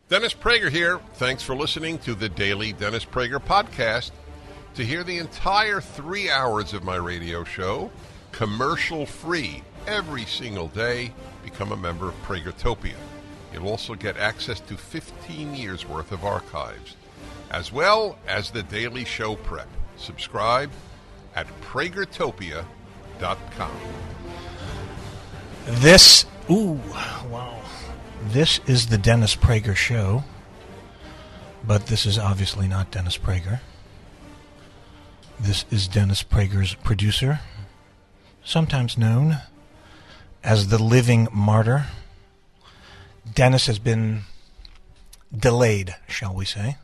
Dennis Prager here. Thanks for listening to the Daily Dennis Prager Podcast. To hear the entire 3 hours of my radio show, commercial-free, every single day, become a member of Pragertopia. You'll also get access to 15 years' worth of archives, as well as the daily show prep. Subscribe at Pragertopia.com. This is the Dennis Prager Show, but this is obviously not Dennis Prager. This is Dennis Prager's producer, sometimes known as the Living Martyr. Dennis has been delayed, shall we say.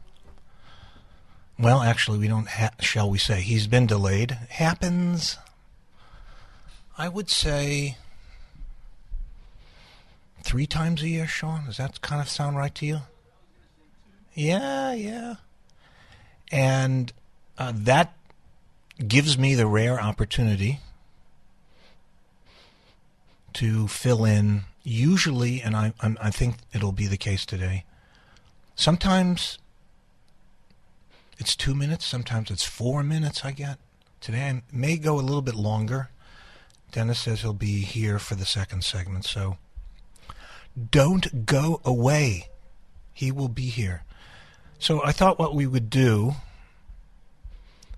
Well, actually, we don't shall we say. He's been delayed. Happens, I would say, 3 times a year, Sean? Does that kind of sound right to you? Yeah. And that gives me the rare opportunity to fill in, usually, and I think it'll be the case today. Sometimes it's 2 minutes, sometimes it's 4 minutes I get. Today I may go a little bit longer. Dennis says he'll be here for the second segment, so don't go away. He will be here. So I thought what we would do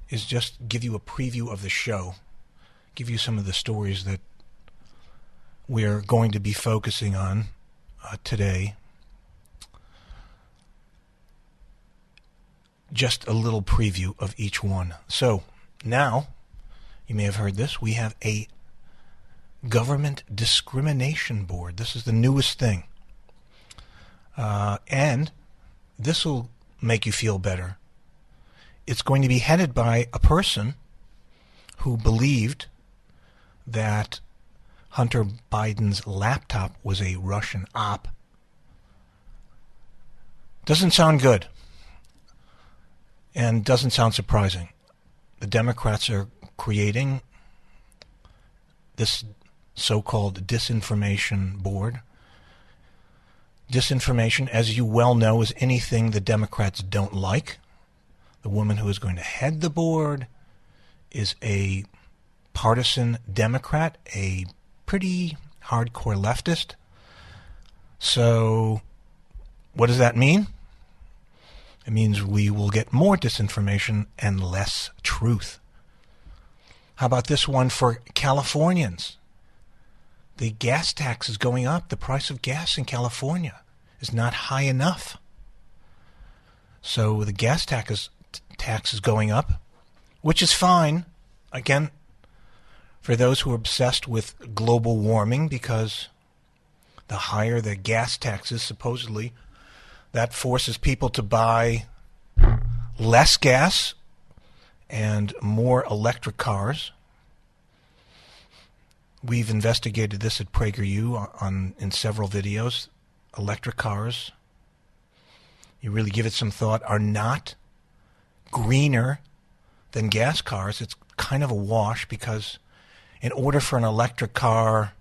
is just give you a preview of the show, give you some of the stories that we're going to be focusing on today. Just a little preview of each one. So now, you may have heard this, we have a Government Discrimination Board. This is the newest thing. And this will make you feel better. It's going to be headed by a person who believed that Hunter Biden's laptop was a Russian op. Doesn't sound good. And doesn't sound surprising. The Democrats are creating this so-called Disinformation Board. Disinformation, as you well know, is anything the Democrats don't like. The woman who is going to head the board is a partisan Democrat, a pretty hardcore leftist. So, what does that mean? It means we will get more disinformation and less truth. How about this one for Californians? The gas tax is going up. The price of gas in California is not high enough. So the gas tax is going up, which is fine, again, for those who are obsessed with global warming, because the higher the gas tax is, supposedly, that forces people to buy less gas and more electric cars. We've investigated this at PragerU in several videos. Electric cars, you really give it some thought, are not greener than gas cars. It's kind of a wash, because in order for an electric car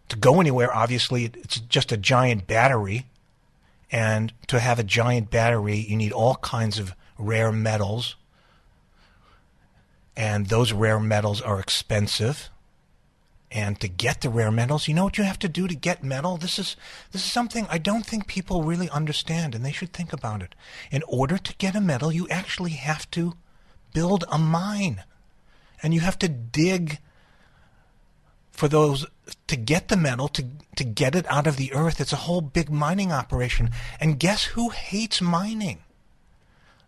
to go anywhere, obviously it's just a giant battery. And to have a giant battery, you need all kinds of rare metals. And those rare metals are expensive. And to get the rare metals, you know what you have to do to get metal? This is something I don't think people really understand, and they should think about it. In order to get a metal, you actually have to build a mine. And you have to dig for those to get the metal, to get it out of the earth. It's a whole big mining operation. And guess who hates mining?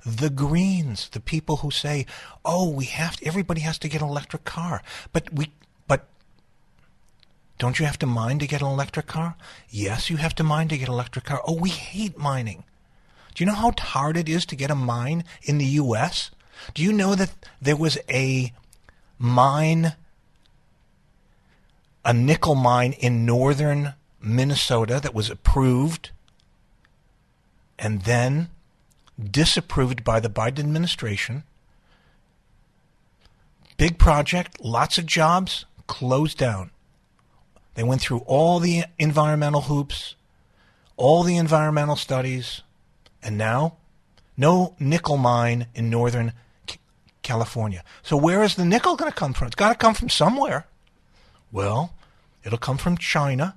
The Greens, the people who say, "Oh, everybody has to get an electric car." But don't you have to mine to get an electric car? Yes, you have to mine to get an electric car. Oh, we hate mining. Do you know how hard it is to get a mine in the U.S.? Do you know that there was a nickel mine in northern Minnesota that was approved and then disapproved by the Biden administration? Big project, lots of jobs, closed down. They went through all the environmental hoops, all the environmental studies, and now no nickel mine in Northern California. So where is the nickel going to come from? It's got to come from somewhere. Well, it'll come from China.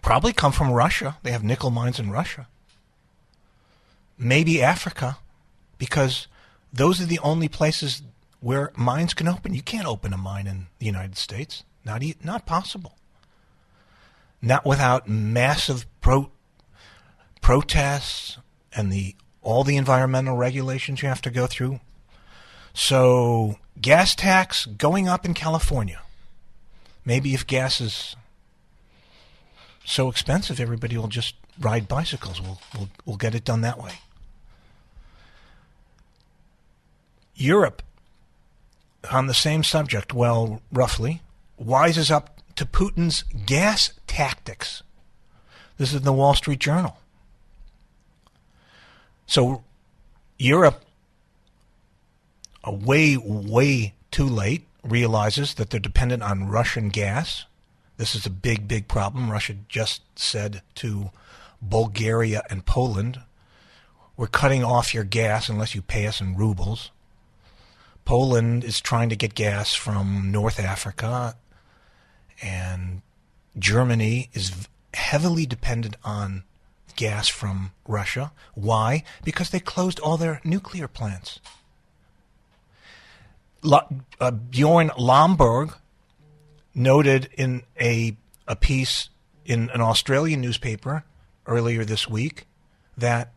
Probably come from Russia. They have nickel mines in Russia. Maybe Africa, because those are the only places where mines can open. You can't open a mine in the United States. Not possible. Not without massive protests and all the environmental regulations you have to go through. So gas tax going up in California. Maybe if gas is so expensive, everybody will just ride bicycles. We'll get it done that way. Europe, on the same subject, well, roughly, wises up to Putin's gas tactics. This is the Wall Street Journal. So Europe, way, way too late, realizes that they're dependent on Russian gas. This is a big, big problem. Russia just said to Bulgaria and Poland, we're cutting off your gas unless you pay us in rubles. Poland is trying to get gas from North Africa, and Germany is heavily dependent on gas from Russia. Why? Because they closed all their nuclear plants. Bjorn Lomborg noted in a piece in an Australian newspaper earlier this week that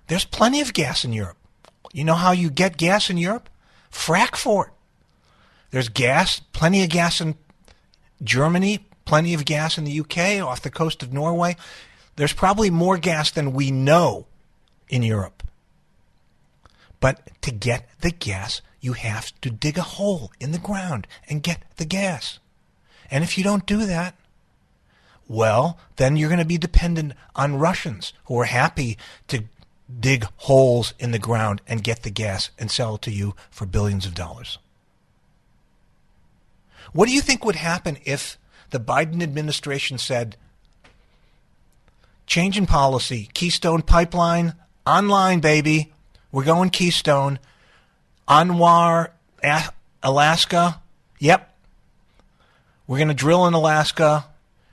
there's plenty of gas in Europe. You know how you get gas in Europe? Frack for it. There's gas, plenty of gas in Germany, plenty of gas in the UK, off the coast of Norway. There's probably more gas than we know in Europe. But to get the gas, you have to dig a hole in the ground and get the gas. And if you don't do that, well, then you're going to be dependent on Russians who are happy to dig holes in the ground and get the gas and sell it to you for billions of dollars. What do you think would happen if the Biden administration said, change in policy, Keystone Pipeline, online, baby, we're going Keystone, Anwar, Alaska, yep, we're going to drill in Alaska,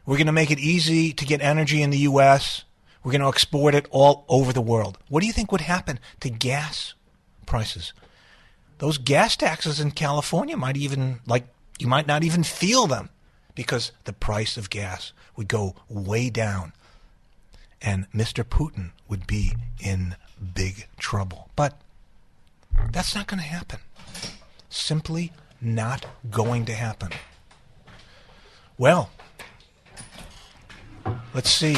we're going to make it easy to get energy in the U.S., we're going to export it all over the world. What do you think would happen to gas prices? Those gas taxes in California might even, you might not even feel them because the price of gas would go way down and Mr. Putin would be in big trouble. But that's not going to happen. Simply not going to happen. Well, let's see.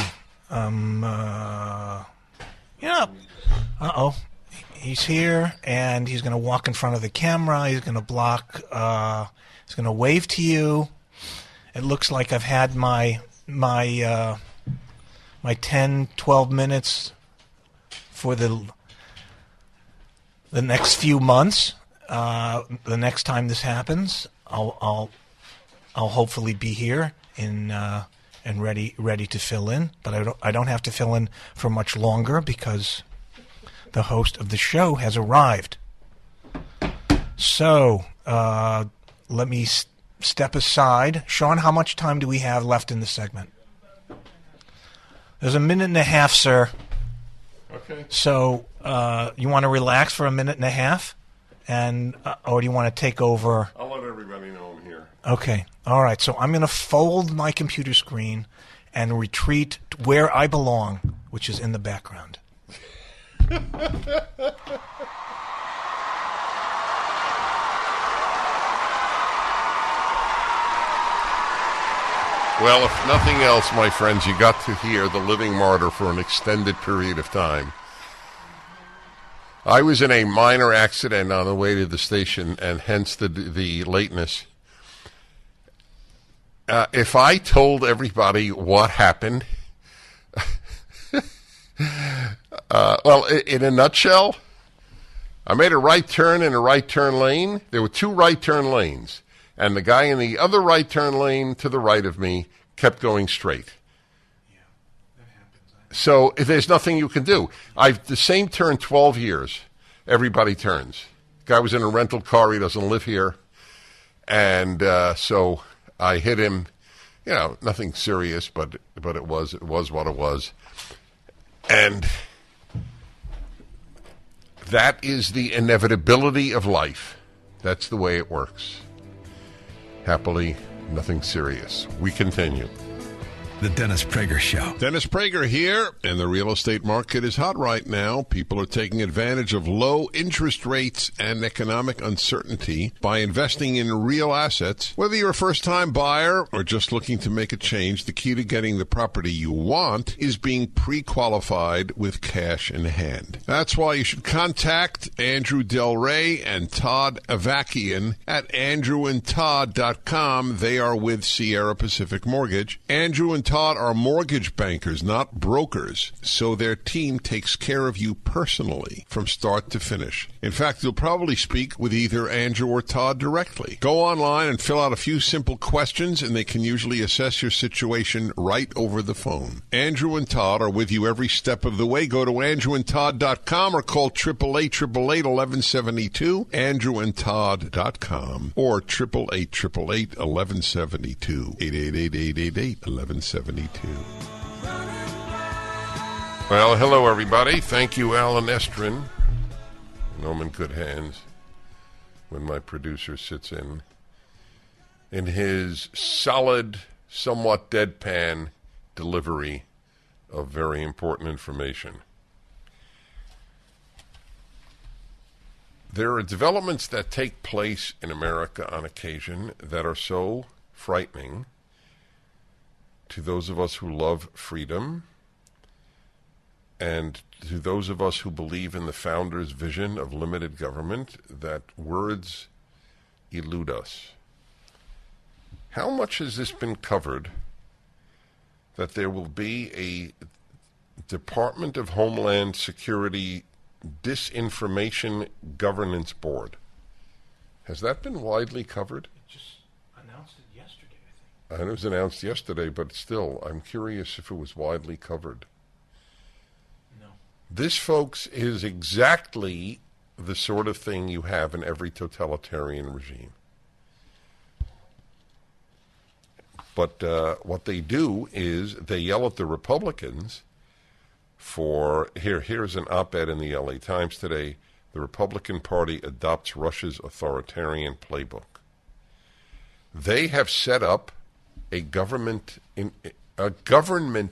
He's here, and he's going to walk in front of the camera. He's going to block. He's going to wave to you. It looks like I've had my 10, 12 minutes for the next few months. The next time this happens, I'll hopefully be here and ready to fill in, but I don't have to fill in for much longer because the host of the show has arrived. So let me step aside. Sean, how much time do we have left in the segment? There's a minute and a half, sir. Okay. So you want to relax for a minute and a half, or do you want to take over? I'll let everybody know I'm here. Okay. All right. So I'm going to fold my computer screen and retreat where I belong, which is in the background. Well, if nothing else, my friends, you got to hear the living martyr for an extended period of time. I was in a minor accident on the way to the station, and hence the lateness. If I told everybody what happened, well, in a nutshell, I made a right turn in a right turn lane. There were two right turn lanes, and the guy in the other right turn lane to the right of me kept going straight. So there's nothing you can do. The same turn 12 years. Everybody turns. Guy was in a rental car. He doesn't live here. And so I hit him. You know, nothing serious, but it was what it was. And that is the inevitability of life. That's the way it works. Happily, nothing serious. We continue. The Dennis Prager Show. Dennis Prager here, and the real estate market is hot right now. People are taking advantage of low interest rates and economic uncertainty by investing in real assets. Whether you're a first-time buyer or just looking to make a change, the key to getting the property you want is being pre-qualified with cash in hand. That's why you should contact Andrew Del Rey and Todd Avakian at andrewandtodd.com. They are with Sierra Pacific Mortgage. Andrew and Todd are mortgage bankers, not brokers, so their team takes care of you personally from start to finish. In fact, you'll probably speak with either Andrew or Todd directly. Go online and fill out a few simple questions, and they can usually assess your situation right over the phone. Andrew and Todd are with you every step of the way. Go to andrewandtodd.com or call 888-888-1172, andrewandtodd.com, or 888-888-1172, 888-888-1172. Well, hello, everybody. Thank you, Alan Estrin. I know I'm in good hands when my producer sits in his solid, somewhat deadpan delivery of very important information. There are developments that take place in America on occasion that are so frightening to those of us who love freedom and to those of us who believe in the founder's vision of limited government that words elude us. How much has this been covered that there will be a Department of Homeland Security Disinformation Governance Board? Has that been widely covered? It was announced yesterday, but still, I'm curious if it was widely covered. No. This, folks, is exactly the sort of thing you have in every totalitarian regime. But what they do is they yell at the Republicans for, here's an op-ed in the LA Times today, the Republican Party adopts Russia's authoritarian playbook. They have set up a government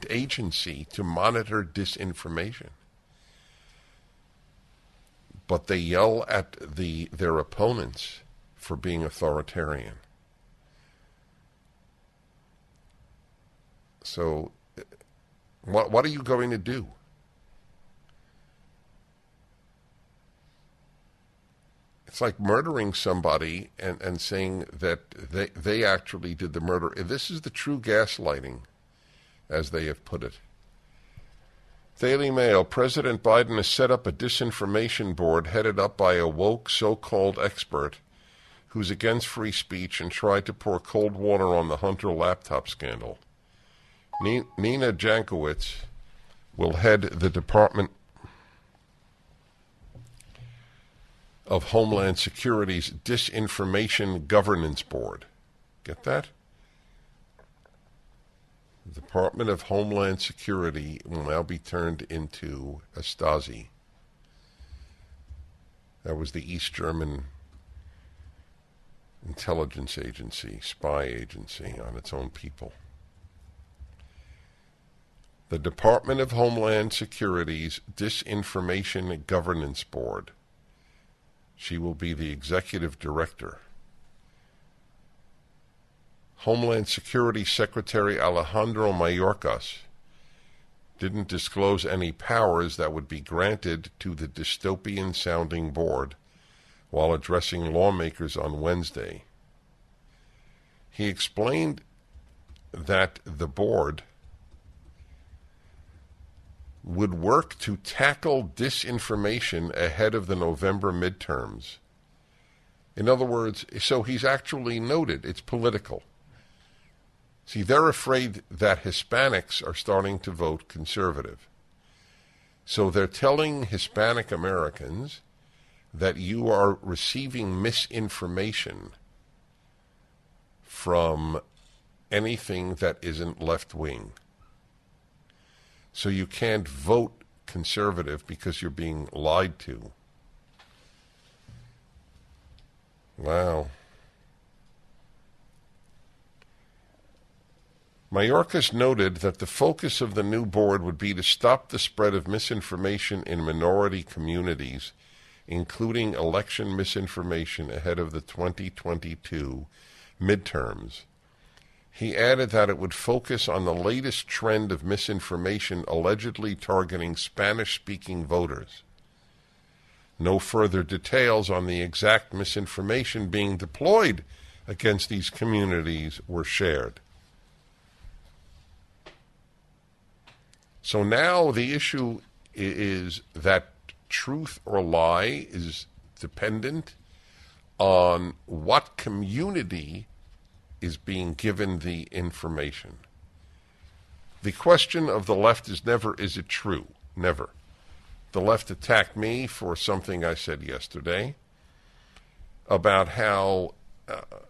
agency to monitor disinformation, but they yell at their opponents for being authoritarian. So, what are you going to do? It's like murdering somebody and saying that they actually did the murder. This is the true gaslighting, as they have put it. Daily Mail, President Biden has set up a disinformation board headed up by a woke so-called expert who's against free speech and tried to pour cold water on the Hunter laptop scandal. Nina Jankowicz will head the Department of Homeland Security's Disinformation Governance Board. Get that? The Department of Homeland Security will now be turned into a Stasi. That was the East German intelligence agency, spy agency on its own people. The Department of Homeland Security's Disinformation Governance Board. She will be the executive director. Homeland Security Secretary Alejandro Mayorkas didn't disclose any powers that would be granted to the dystopian-sounding board while addressing lawmakers on Wednesday. He explained that the board would work to tackle disinformation ahead of the November midterms. In other words, so he's actually noted it's political. See, they're afraid that Hispanics are starting to vote conservative. So they're telling Hispanic Americans that you are receiving misinformation from anything that isn't left-wing. So you can't vote conservative because you're being lied to. Wow. Mayorkas noted that the focus of the new board would be to stop the spread of misinformation in minority communities, including election misinformation ahead of the 2022 midterms. He added that it would focus on the latest trend of misinformation allegedly targeting Spanish-speaking voters. No further details on the exact misinformation being deployed against these communities were shared. So now the issue is that truth or lie is dependent on what community is being given the information. The question of the left is never, is it true? Never. The left attacked me for something I said yesterday about how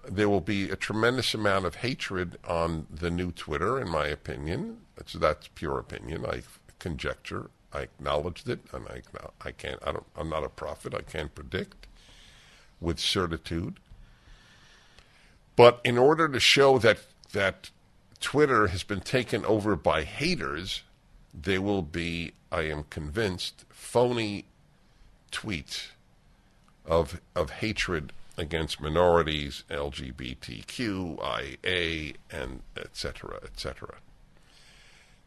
there will be a tremendous amount of hatred on the new Twitter, in my opinion. That's pure opinion. I conjecture. I acknowledged it, and I'm not a prophet. I can't predict with certitude. But in order to show that Twitter has been taken over by haters, there will be, I am convinced, phony tweets of hatred against minorities, LGBTQ, IA, and et cetera, et cetera.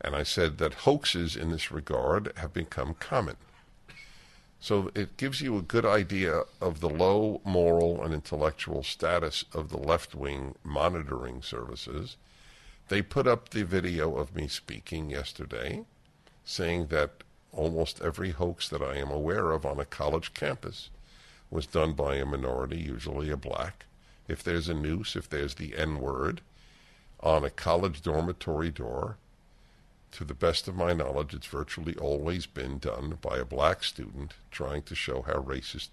And I said that hoaxes in this regard have become common. So it gives you a good idea of the low moral and intellectual status of the left-wing monitoring services. They put up the video of me speaking yesterday, saying that almost every hoax that I am aware of on a college campus was done by a minority, usually a black. If there's a noose, if there's the N-word on a college dormitory door, to the best of my knowledge, it's virtually always been done by a black student trying to show how racist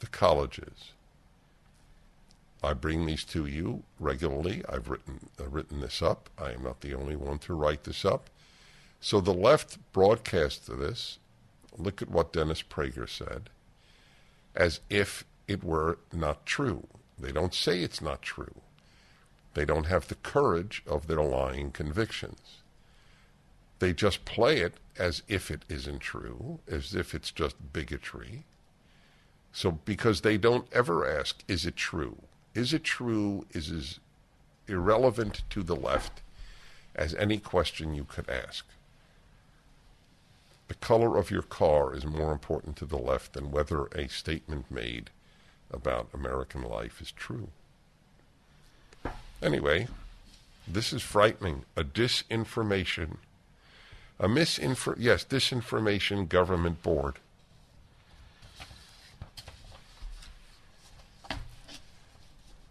the college is. I bring these to you regularly. I've written this up. I am not the only one to write this up. So the left broadcast this. Look at what Dennis Prager said, as if it were not true. They don't say it's not true. They don't have the courage of their lying convictions. They just play it as if it isn't true, as if it's just bigotry. So because they don't ever ask, is it true? Is it true is as irrelevant to the left as any question you could ask. The color of your car is more important to the left than whether a statement made about American life is true. Anyway, this is frightening. Disinformation Government Board.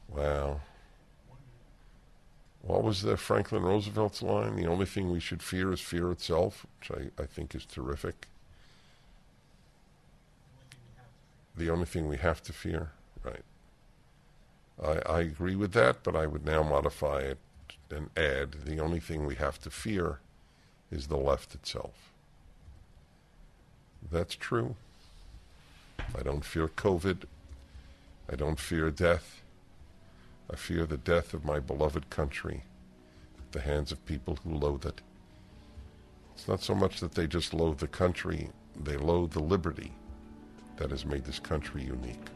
Wow. What was the Franklin Roosevelt's line? The only thing we should fear is fear itself, which I think is terrific. The only thing we have to fear, right. I agree with that, but I would now modify it and add the only thing we have to fear is the left itself. That's true. I don't fear COVID. I don't fear death. I fear the death of my beloved country at the hands of people who loathe it. It's not so much that they just loathe the country, they loathe the liberty that has made this country unique.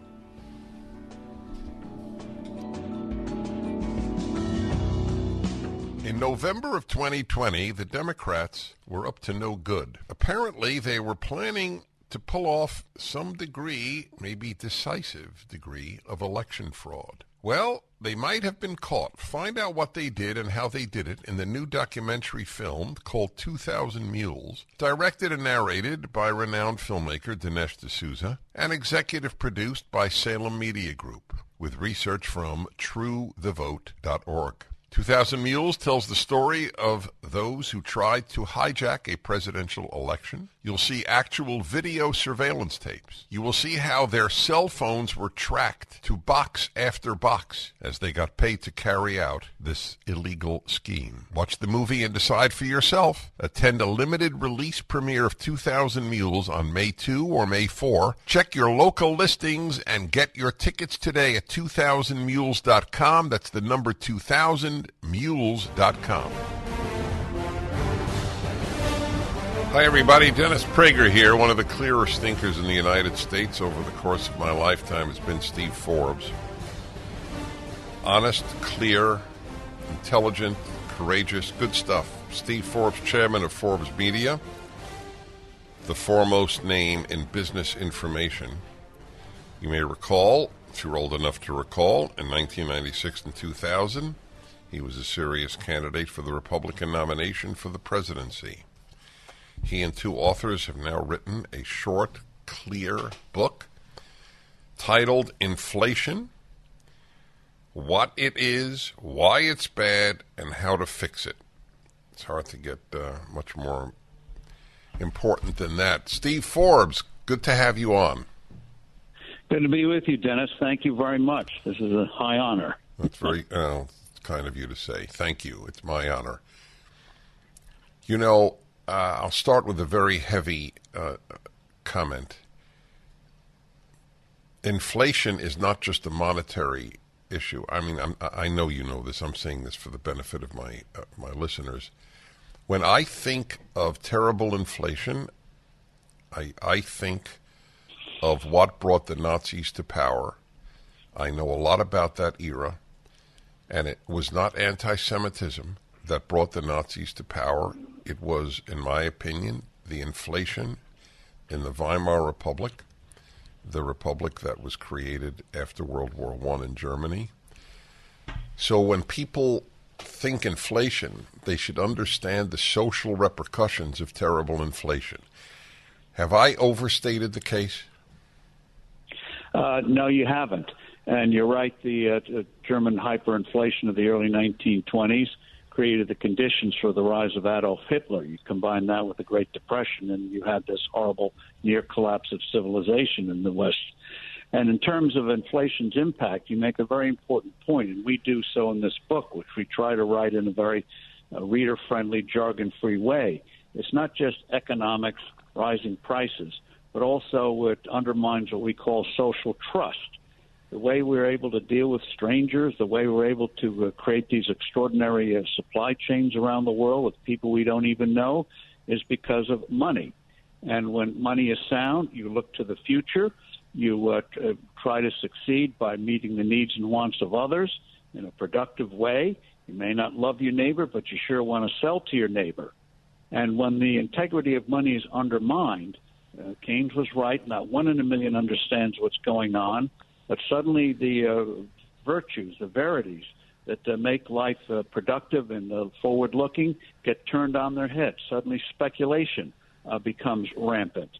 In November of 2020, the Democrats were up to no good. Apparently, they were planning to pull off some degree, maybe decisive degree, of election fraud. Well, they might have been caught. Find out what they did and how they did it in the new documentary film called 2,000 Mules, directed and narrated by renowned filmmaker Dinesh D'Souza, and executive produced by Salem Media Group, with research from TrueTheVote.org. 2000 Mules tells the story of those who tried to hijack a presidential election. You'll see actual video surveillance tapes. You will see how their cell phones were tracked to box after box as they got paid to carry out this illegal scheme. Watch the movie and decide for yourself. Attend a limited release premiere of 2000 Mules on May 2 or May 4. Check your local listings and get your tickets today at 2000mules.com. That's the number 2000mules.com. Hi, everybody. Dennis Prager here. One of the clearest thinkers in the United States over the course of my lifetime has been Steve Forbes. Honest, clear, intelligent, courageous, good stuff. Steve Forbes, chairman of Forbes Media, the foremost name in business information. You may recall, if you're old enough to recall, in 1996 and 2000, he was a serious candidate for the Republican nomination for the presidency. He and two authors have now written a short, clear book titled Inflation: What It Is, Why It's Bad, and How to Fix It. It's hard to get much more important than that. Steve Forbes, good to have you on. Good to be with you, Dennis. Thank you very much. This is a high honor. That's very kind of you to say. Thank you. It's my honor. You know, I'll start with a very heavy comment. Inflation is not just a monetary issue. I mean, I know you know this. I'm saying this for the benefit of my listeners. When I think of terrible inflation, I think of what brought the Nazis to power. I know a lot about that era, and it was not anti-Semitism that brought the Nazis to power. It was, in my opinion, the inflation in the Weimar Republic, the republic that was created after World War I in Germany. So when people think inflation, they should understand the social repercussions of terrible inflation. Have I overstated the case? No, you haven't. And you're right, the German hyperinflation of the early 1920s created the conditions for the rise of Adolf Hitler. You combine that with the Great Depression, and you had this horrible near collapse of civilization in the West. And in terms of inflation's impact, you make a very important point, and we do so in this book, which we try to write in a very reader-friendly, jargon-free way. It's not just economics, rising prices, but also it undermines what we call social trust. The way we're able to deal with strangers, the way we're able to create these extraordinary supply chains around the world with people we don't even know is because of money. And when money is sound, you look to the future. You try to succeed by meeting the needs and wants of others in a productive way. You may not love your neighbor, but you sure want to sell to your neighbor. And when the integrity of money is undermined, Keynes was right, not one in a million understands what's going on, but suddenly the virtues, the verities that make life productive and forward-looking get turned on their head. Suddenly speculation becomes rampant.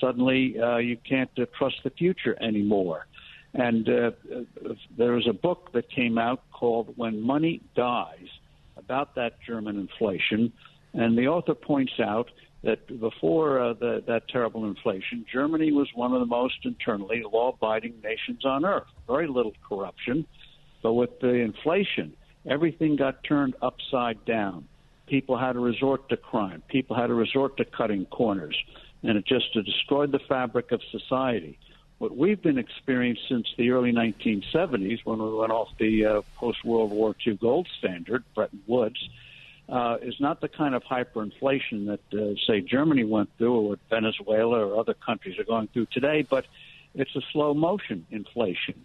Suddenly you can't trust the future anymore. And there was a book that came out called When Money Dies about that German inflation, and the author points out that before that terrible inflation, Germany was one of the most internally law-abiding nations on earth. Very little corruption. But with the inflation, everything got turned upside down. People had to resort to crime. People had to resort to cutting corners. And it just destroyed the fabric of society. What we've been experiencing since the early 1970s, when we went off the post-World War II gold standard, Bretton Woods, is not the kind of hyperinflation that, say, Germany went through or what Venezuela or other countries are going through today, but it's a slow-motion inflation.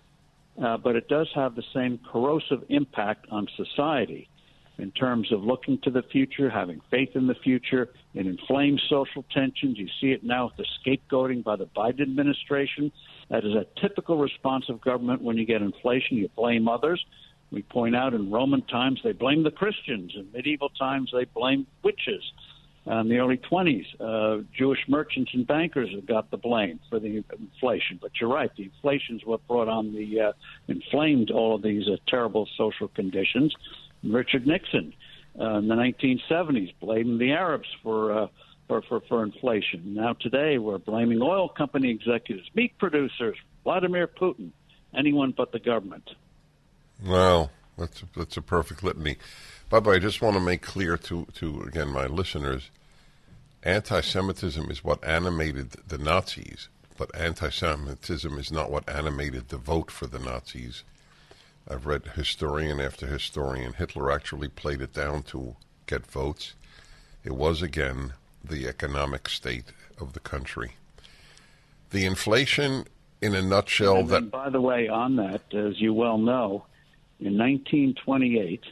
But it does have the same corrosive impact on society in terms of looking to the future, having faith in the future. It inflames social tensions. You see it now with the scapegoating by the Biden administration. That is a typical response of government when you get inflation. You blame others. We point out in Roman times they blamed the Christians. In medieval times they blamed witches. In the early 20s, Jewish merchants and bankers have got the blame for the inflation. But you're right, the inflation is what brought on inflamed all of these terrible social conditions. Richard Nixon in the 1970s blamed the Arabs for inflation. Now today we're blaming oil company executives, meat producers, Vladimir Putin, anyone but the government. Well, that's a perfect litany. By the way, I just want to make clear to again my listeners, anti-Semitism is what animated the Nazis, but anti-Semitism is not what animated the vote for the Nazis. I've read historian after historian. Hitler actually played it down to get votes. It was, again, the economic state of the country. The inflation, in a nutshell... And by the way, on that, as you well know, in 1928,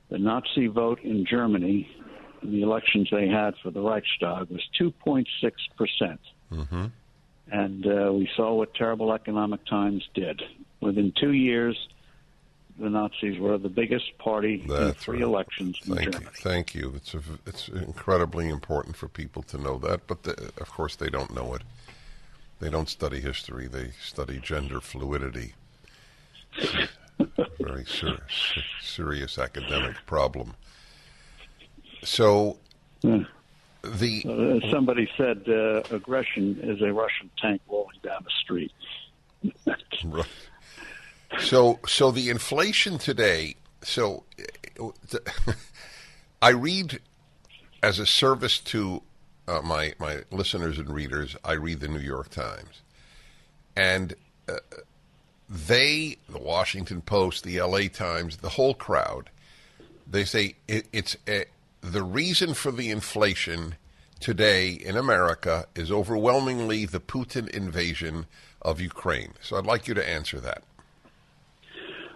the Nazi vote in Germany, in the elections they had for the Reichstag, was 2.6%. Mm-hmm. And we saw what terrible economic times did. Within 2 years, the Nazis were the biggest party in 3 elections in Germany. Thank you. It's incredibly important for people to know that, but of course they don't know it. They don't study history. They study gender fluidity. Very serious academic problem. So, somebody said aggression is a Russian tank rolling down the street. Right. So the inflation today. I read as a service to my listeners and readers. I read the New York Times, and the Washington Post, the L.A. Times, the whole crowd. They say the reason for the inflation today in America is overwhelmingly the Putin invasion of Ukraine. So I'd like you to answer that.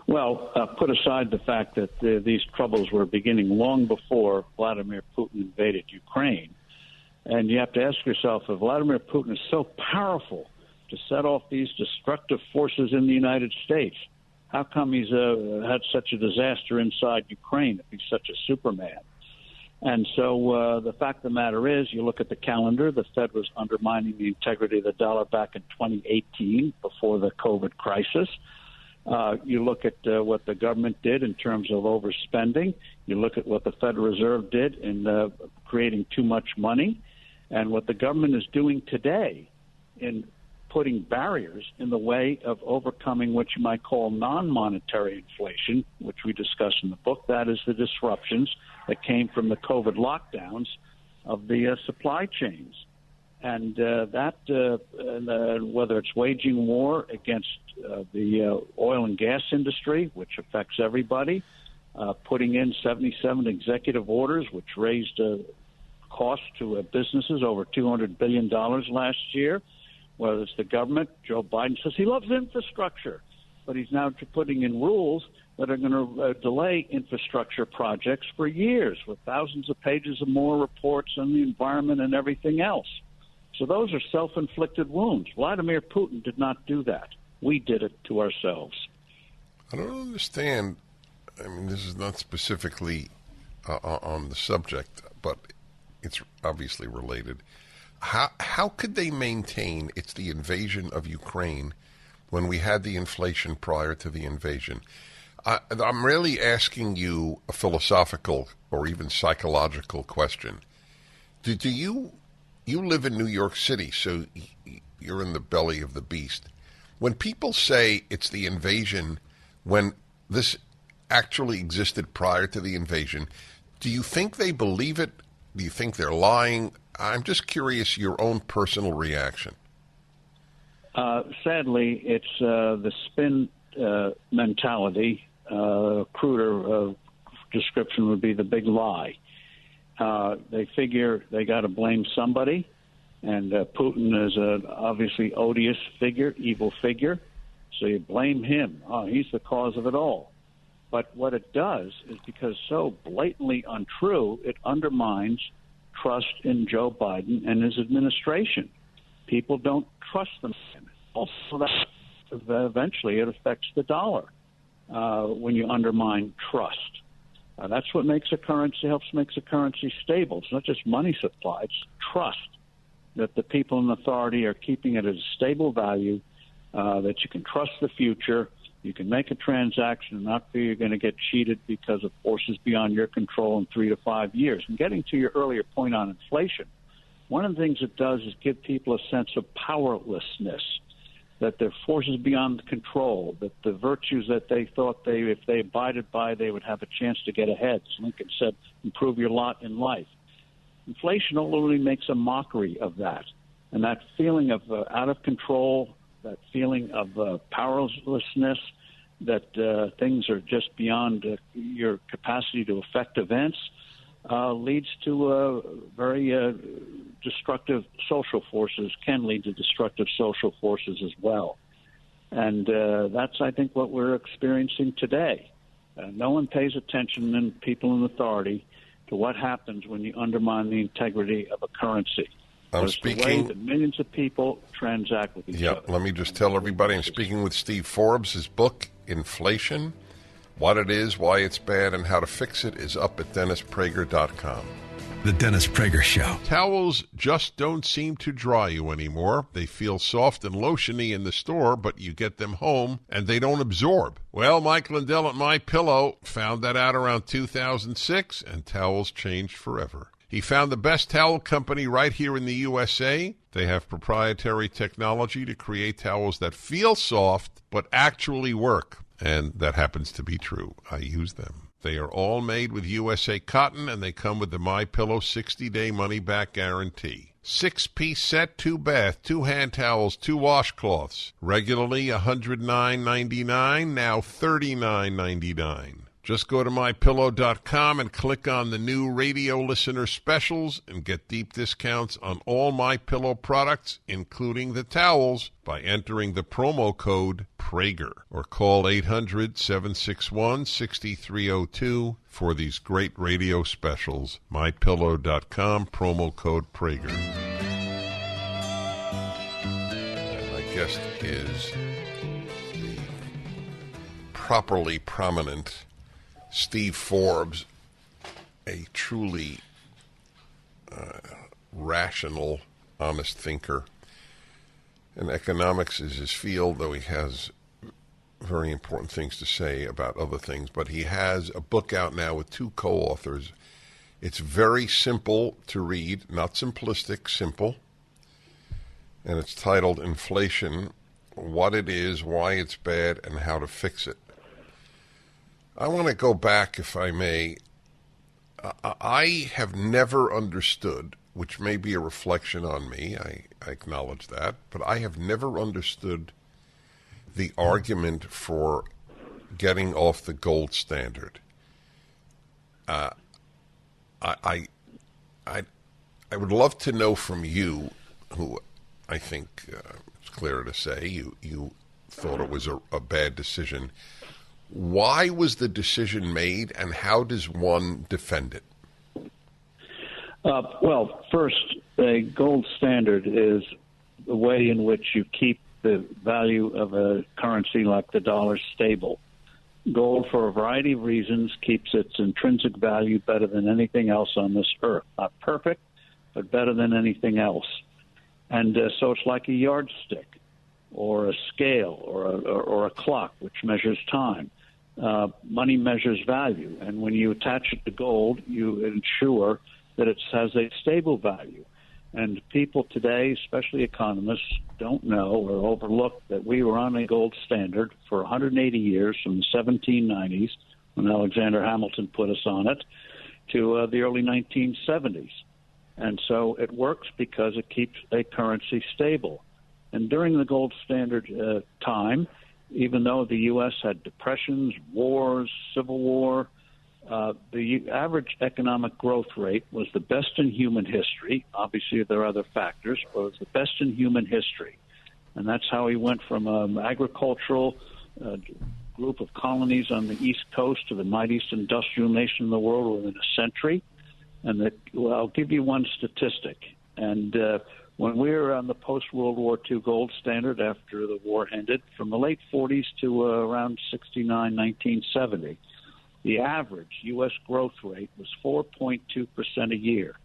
Well, put aside the fact that these troubles were beginning long before Vladimir Putin invaded Ukraine. And you have to ask yourself, if Vladimir Putin is so powerful to set off these destructive forces in the United States, how come he's had such a disaster inside Ukraine if he's such a Superman? And so the fact of the matter is, you look at the calendar, the Fed was undermining the integrity of the dollar back in 2018 before the COVID crisis. You look at what the government did in terms of overspending. You look at what the Federal Reserve did in creating too much money. And what the government is doing today in putting barriers in the way of overcoming what you might call non-monetary inflation, which we discuss in the book. That is the disruptions that came from the COVID lockdowns of the supply chains. And whether it's waging war against the oil and gas industry, which affects everybody, putting in 77 executive orders, which raised costs to businesses over $200 billion last year, whether it's the government. Joe Biden says he loves infrastructure, but he's now putting in rules that are going to delay infrastructure projects for years with thousands of pages of more reports on the environment and everything else. So those are self-inflicted wounds. Vladimir Putin did not do that. We did it to ourselves. I don't understand. I mean, this is not specifically on the subject, but it's obviously related. How could they maintain it's the invasion of Ukraine when we had the inflation prior to the invasion? I'm really asking you a philosophical or even psychological question. Do you live in New York City, so you're in the belly of the beast. When people say it's the invasion when this actually existed prior to the invasion, do you think they believe it? Do you think they're lying? I'm just curious your own personal reaction. Sadly, it's the spin mentality. Cruder description would be the big lie. They figure they got to blame somebody, and Putin is an obviously odious figure, evil figure, so you blame him. Oh, he's the cause of it all. But what it does is, because so blatantly untrue, it undermines trust in Joe Biden and his administration. People don't trust them. Also, that eventually it affects the dollar when you undermine trust. That's what makes a currency, helps makes a currency stable. It's not just money supply, it's trust that the people in authority are keeping it at a stable value, that you can trust the future, You can make a transaction and not feel you're going to get cheated because of forces beyond your control in 3 to 5 years. And getting to your earlier point on inflation, one of the things it does is give people a sense of powerlessness, that there are forces beyond control, that the virtues that they thought if they abided by, they would have a chance to get ahead. As Lincoln said, improve your lot in life. Inflation only makes a mockery of that. And that feeling of out of control, that feeling of powerlessness, that things are just beyond your capacity to affect events, leads to very destructive social forces, can lead to destructive social forces as well. And that's, I think, what we're experiencing today. No one pays attention, and people in authority, to what happens when you undermine the integrity of a currency. I'm It's speaking. the way that millions of people transact with each other. Let me just tell everybody I'm speaking with Steve Forbes. His book, Inflation, What It Is, Why It's Bad, and How to Fix It, is up at DennisPrager.com. The Dennis Prager Show. Towels just don't seem to dry you anymore. They feel soft and lotiony in the store, but you get them home and they don't absorb. Well, Mike Lindell at MyPillow found that out around 2006, and towels changed forever. He found the best towel company right here in the USA. They have proprietary technology to create towels that feel soft but actually work, and that happens to be true. I use them. They are all made with USA cotton, and they come with the MyPillow 60-day money-back guarantee. 6-piece set, 2 bath, 2 hand towels, 2 washcloths. Regularly $109.99, now $39.99. Just go to MyPillow.com and click on the new radio listener specials and get deep discounts on all MyPillow products, including the towels, by entering the promo code Prager, or call 800-761-6302 for these great radio specials. MyPillow.com, promo code Prager. And my guest is the properly prominent Steve Forbes, a truly rational, honest thinker. And economics is his field, though he has very important things to say about other things. But he has a book out now with 2 co-authors. It's very simple to read, not simplistic, simple. And it's titled Inflation, What It Is, Why It's Bad, and How to Fix It. I want to go back, if I may. I have never understood, which may be a reflection on me, I acknowledge that, but I have never understood the argument for getting off the gold standard. I would love to know from you, who I think it's clear to say you thought it was a bad decision. Why was the decision made, and how does one defend it? Well, first, a gold standard is the way in which you keep the value of a currency like the dollar stable. Gold, for a variety of reasons, keeps its intrinsic value better than anything else on this earth. Not perfect, but better than anything else. And so it's like a yardstick or a scale or a clock, which measures time. Money measures value, and when you attach it to gold, you ensure that it has a stable value. And people today, especially economists, don't know or overlook that we were on a gold standard for 180 years, from the 1790s, when Alexander Hamilton put us on it, to the early 1970s. And so it works because it keeps a currency stable. And during the gold standard time, even though the U.S. had depressions, wars, civil war, the average economic growth rate was the best in human history. Obviously, there are other factors, but it was the best in human history. And that's how we went from an agricultural group of colonies on the East Coast to the mightiest industrial nation in the world within a century. And I'll give you one statistic. And when we were on the post-World War II gold standard after the war ended, from the late 40s to around 1970, the average U.S. growth rate was 4.2% a year.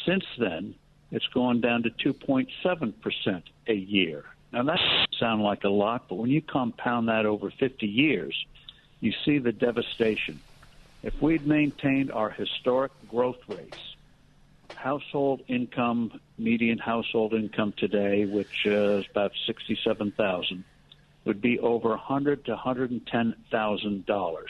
Since then, it's gone down to 2.7% a year. Now, that doesn't sound like a lot, but when you compound that over 50 years, you see the devastation. If we'd maintained our historic growth rates, household income, median household income today, which is about $67,000, would be over $100,000 to $110,000.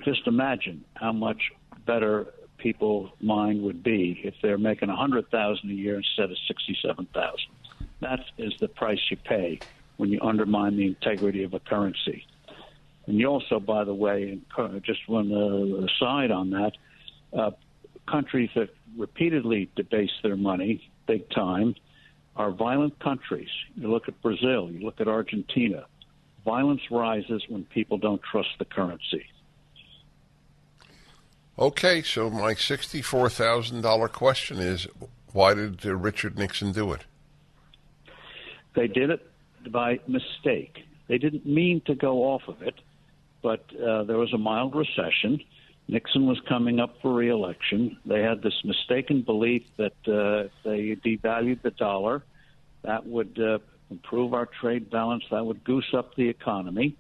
Just imagine how much better people's mind would be if they're making $100,000 a year instead of $67,000. That is the price you pay when you undermine the integrity of a currency. And you also, by the way, just one aside on that, countries that repeatedly debase their money big time are violent countries. You look at Brazil, you look at Argentina. Violence rises when people don't trust the currency. Okay, so my $64,000 question is, why did Richard Nixon do it? They did it by mistake. They didn't mean to go off of it, but there was a mild recession. Nixon was coming up for re-election. They had this mistaken belief that if they devalued the dollar, that would improve our trade balance, that would goose up the economy.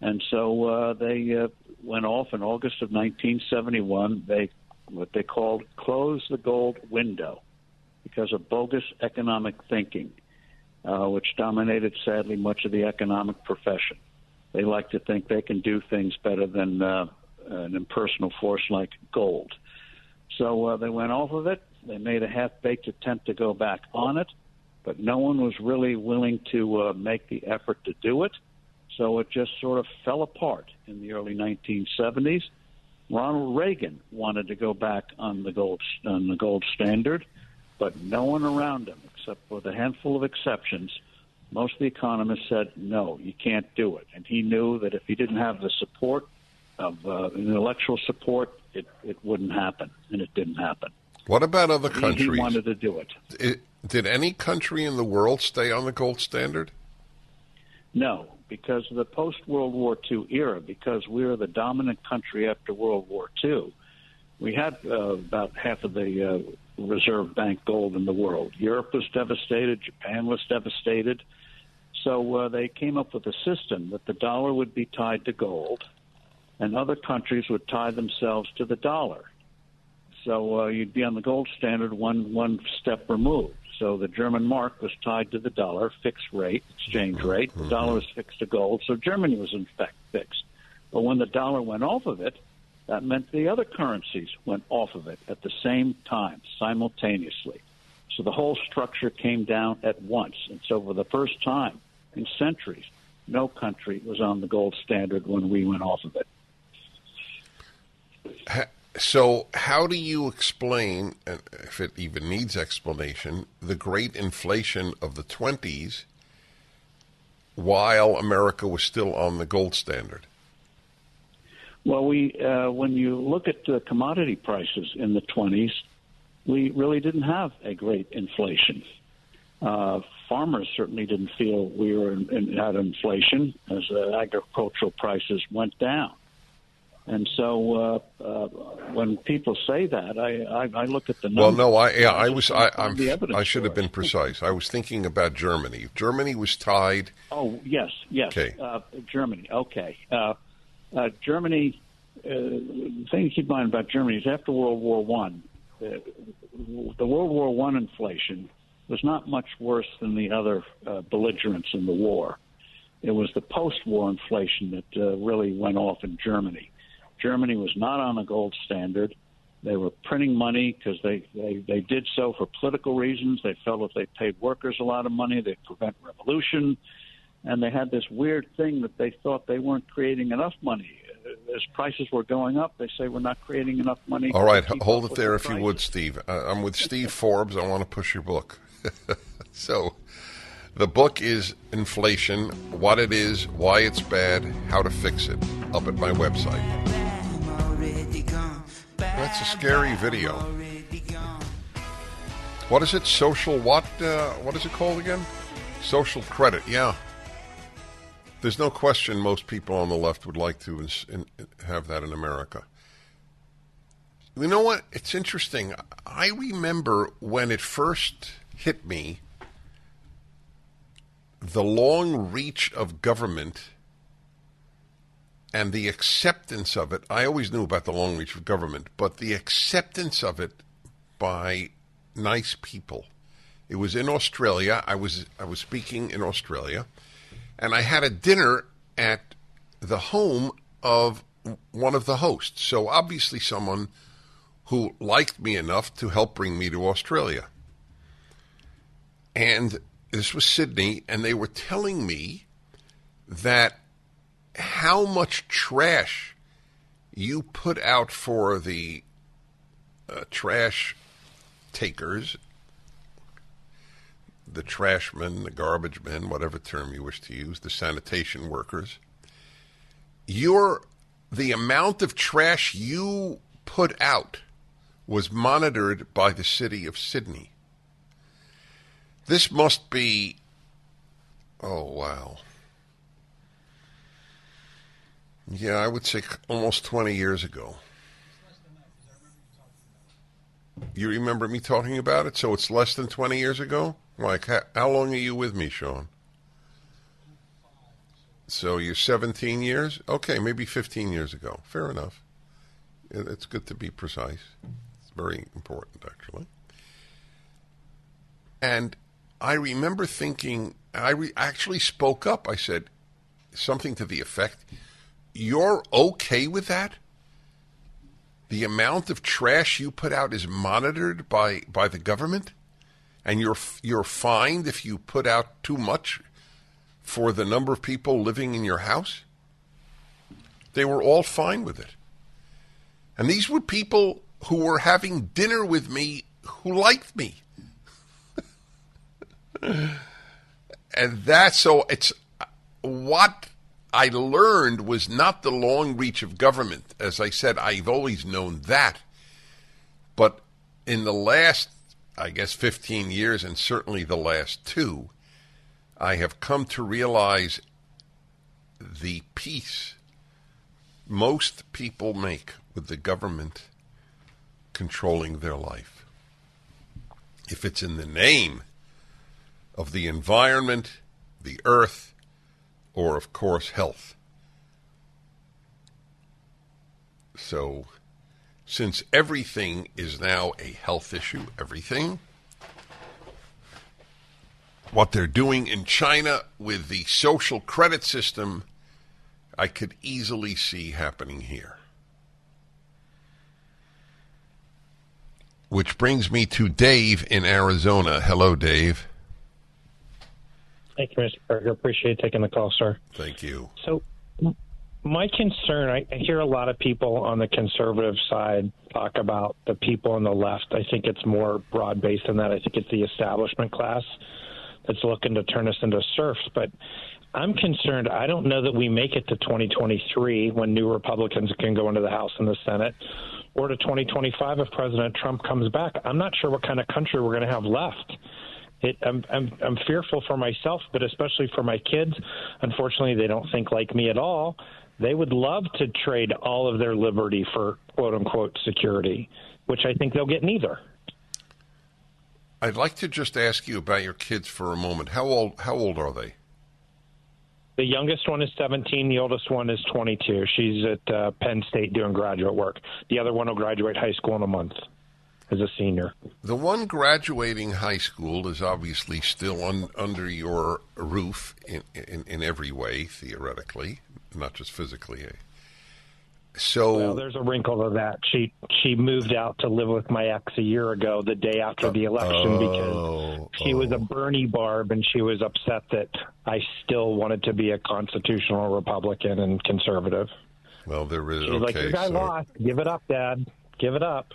And so they went off in August of 1971. What they called close the gold window because of bogus economic thinking, which dominated, sadly, much of the economic profession. They like to think they can do things better than an impersonal force like gold. So they went off of it. They made a half-baked attempt to go back on it, but no one was really willing to make the effort to do it. So it just sort of fell apart in the early 1970s. Ronald Reagan wanted to go back on the gold standard, but no one around him, except for the handful of exceptions, most of the economists said, no, you can't do it. And he knew that if he didn't have the support of intellectual support, it wouldn't happen, and it didn't happen. What about other countries? He wanted to do it. Did any country in the world stay on the gold standard? No, because of the post-World War II era, because we were the dominant country after World War II. We had about half of the Reserve Bank gold in the world. Europe was devastated. Japan was devastated. So they came up with a system that the dollar would be tied to gold, and other countries would tie themselves to the dollar. So you'd be on the gold standard one step removed. So the German mark was tied to the dollar, fixed rate, exchange rate. The dollar was fixed to gold, so Germany was in fact fixed. But when the dollar went off of it, that meant the other currencies went off of it at the same time, simultaneously. So the whole structure came down at once. And so for the first time in centuries, no country was on the gold standard when we went off of it. So how do you explain, if it even needs explanation, the great inflation of the 20s while America was still on the gold standard? Well, when you look at the commodity prices in the 20s, we really didn't have a great inflation. Farmers certainly didn't feel we were had inflation as agricultural prices went down. And so when people say that, I look at the numbers. Well, no, I should have been precise. I was thinking about Germany. Germany was tied. Oh, yes. Okay. Germany. Okay. Germany. The thing to keep in mind about Germany is after World War One, the World War One inflation was not much worse than the other belligerents in the war. It was the post-war inflation that really went off in Germany. Germany was not on a gold standard. They were printing money because they did so for political reasons. They felt if they paid workers a lot of money, they'd prevent revolution. And they had this weird thing that they thought they weren't creating enough money. As prices were going up, they say we're not creating enough money. All right, hold it there if you would, Steve. I'm with Steve Forbes. I want to push your book. So the book is Inflation, what it is, why it's bad, how to fix it, up at my website. That's a scary video. What is it? Social what? What is it called again? Social credit, yeah. There's no question most people on the left would like to have that in America. You know what? It's interesting. I remember when it first hit me the long reach of government and the acceptance of it. I always knew about the long reach of government, but the acceptance of it by nice people. It was in Australia. I was speaking in Australia, and I had a dinner at the home of one of the hosts. So obviously someone who liked me enough to help bring me to Australia. And this was Sydney, and they were telling me that how much trash you put out for the trash takers, the trashmen, the garbage men, whatever term you wish to use, the sanitation workers. The amount of trash you put out was monitored by the city of Sydney. This must be, oh, wow. Yeah, I would say almost 20 years ago. You remember me talking about it? So it's less than 20 years ago? Like, how long are you with me, Sean? So you're 17 years? Okay, maybe 15 years ago. Fair enough. It's good to be precise. It's very important, actually. And I remember thinking, I actually spoke up. I said something to the effect, you're okay with that? The amount of trash you put out is monitored by the government? And you're fined if you put out too much for the number of people living in your house? They were all fine with it. And these were people who were having dinner with me who liked me. And so it's what I learned was not the long reach of government. As I said, I've always known that. But in the last, I guess, 15 years, and certainly the last 2, I have come to realize the peace most people make with the government controlling their life. If it's in the name of the environment, the earth, or, of course, health. So, since everything is now a health issue, everything, what they're doing in China with the social credit system, I could easily see happening here. Which brings me to Dave in Arizona. Hello, Dave. Thank you, Mr. Berger. Appreciate taking the call, sir. Thank you. So my concern, I hear a lot of people on the conservative side talk about the people on the left. I think it's more broad-based than that. I think it's the establishment class that's looking to turn us into serfs. But I'm concerned. I don't know that we make it to 2023 when new Republicans can go into the House and the Senate, or to 2025 if President Trump comes back. I'm not sure what kind of country we're going to have left. I'm fearful for myself, but especially for my kids. Unfortunately, they don't think like me at all. They would love to trade all of their liberty for quote-unquote security, which I think they'll get neither. I'd like to just ask you about your kids for a moment. How old are they? The youngest one is 17. The oldest one is 22. She's at Penn State doing graduate work. The other one will graduate high school in a month as a senior. The one graduating high school is obviously still under your roof in every way, theoretically, not just physically. So, well, there's a wrinkle to that. She moved out to live with my ex a year ago, the day after the election, because she was a Bernie barb, and she was upset that I still wanted to be a constitutional Republican and conservative. Well, there is. She's like, your guy lost. Give it up, Dad. Give it up.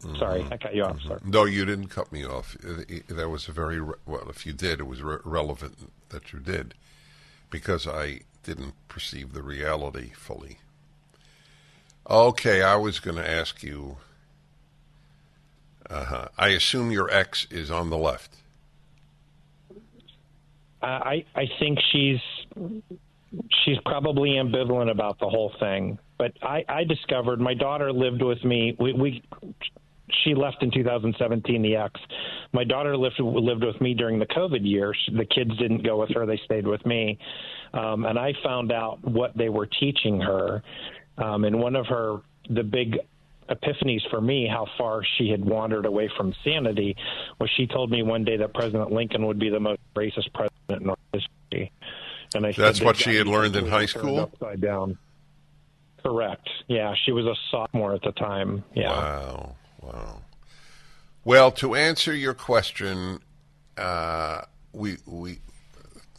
Mm-hmm. Sorry, I cut you off, sir. No, you didn't cut me off. That was a very, well, if you did, it was relevant that you did, because I didn't perceive the reality fully. Okay, I was going to ask you, I assume your ex is on the left. I think she's probably ambivalent about the whole thing. But I discovered, my daughter lived with me. she left in 2017, the ex. My daughter lived with me during the COVID year. The kids didn't go with her. They stayed with me. And I found out what they were teaching her. And one of the big epiphanies for me, how far she had wandered away from sanity, was she told me one day that President Lincoln would be the most racist president in our history. And I That's said, what she had learned in high school? Upside down. Correct. Yeah, she was a sophomore at the time. Yeah. Wow. Well, to answer your question, we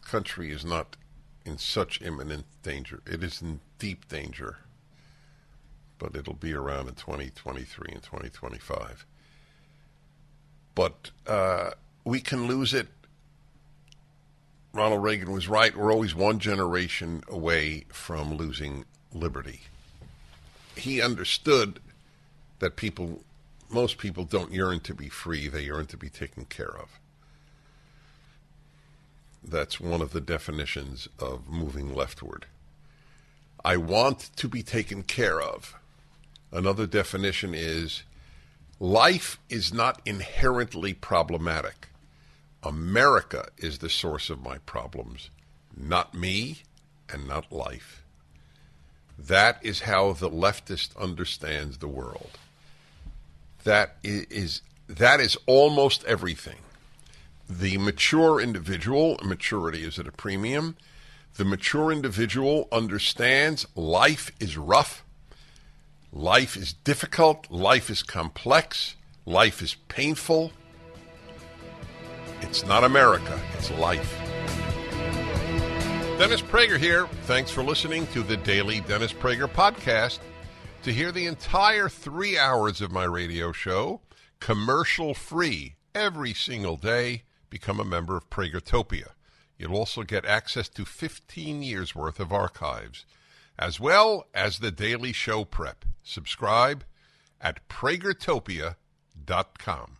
country is not in such imminent danger. It is in deep danger, but it'll be around in 2023 and 2025. But we can lose it. Ronald Reagan was right. We're always one generation away from losing liberty. He understood that most people don't yearn to be free. They yearn to be taken care of. That's one of the definitions of moving leftward. I want to be taken care of. Another definition is life is not inherently problematic. America is the source of my problems, not me and not life. That is how the leftist understands the world. That is almost everything. The mature individual, maturity is at a premium. The mature individual understands life is rough, life is difficult, life is complex, life is painful. It's not America, it's life. Dennis Prager here. Thanks for listening to the Daily Dennis Prager Podcast. To hear the entire 3 hours of my radio show, commercial-free, every single day, become a member of Pragertopia. You'll also get access to 15 years' worth of archives, as well as the daily show prep. Subscribe at pragertopia.com.